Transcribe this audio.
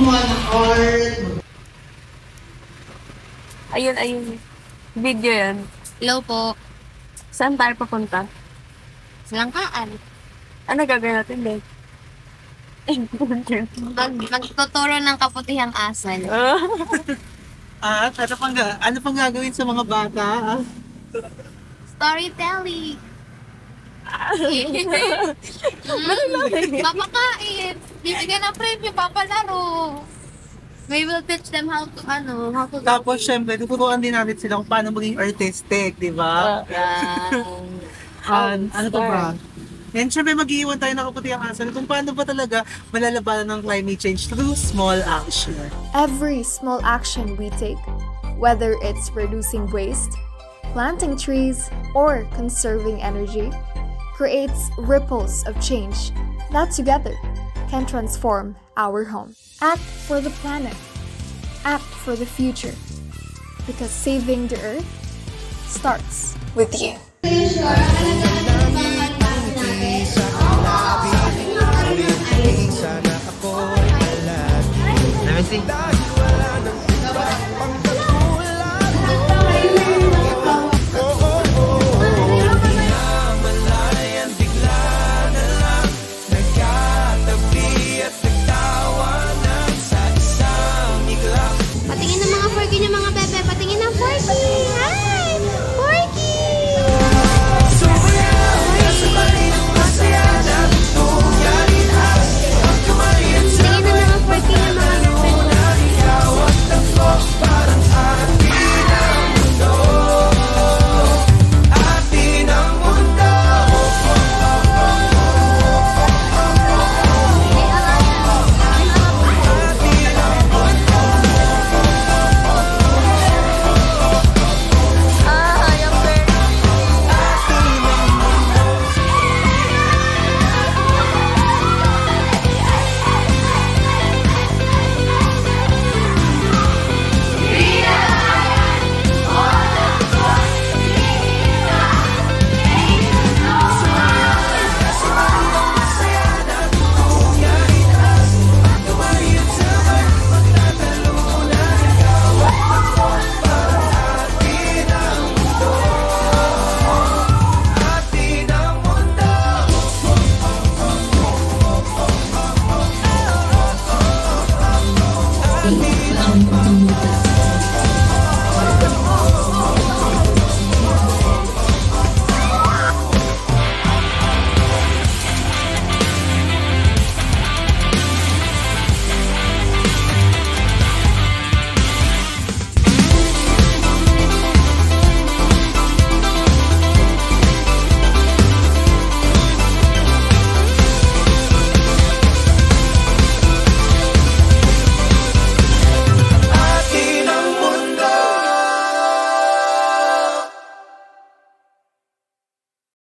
gumawa ng art. Ayun. Video yan. Hello po. Saan tayo papunta? Langkaan. Ano gagawin natin, babe? Magtuturo ng kaputihang asal. Ano pang gagawin sa mga bata? Storytelling. Papakain. Bibigyan ng premyo, papalaro. We will teach them how to Tapos, syempre, tuturuan din natin sila kung paano maging artistic, di ba? Ano pa ba? And syempre, mag-iiwan tayo ng kaputihang asal kung paano ba talaga malalabanan ng climate change through small action. Every small action we take, whether it's reducing waste, planting trees, or conserving energy, creates ripples of change that together can transform our home. Act for the planet. Act for the future. Because saving the earth starts with you.